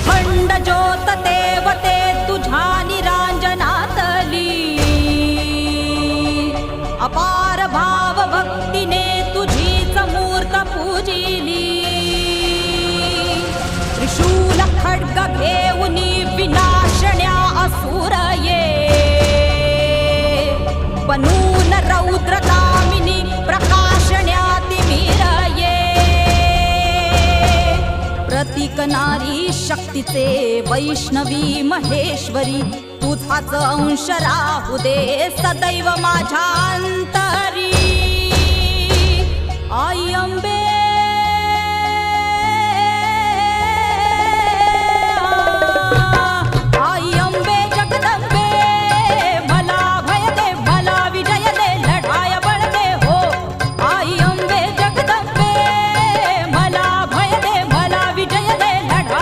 अखंड ज्योत देवते तुझ्या निरांजनातली, अपार भाव भक्तीने तुझीच मूर्त पूजिली. त्रिशूल खड्ग घेऊनी विनाशण्या असुर ये, बनून रौद्र कामिनी प्रकाशण्या तिमिर ये. प्रतीक नारी शक्तीचे वैष्णवी महेश्वरी, तुझाच अंश राहू दे सदैव माझ्या अंतरी. आई अंबे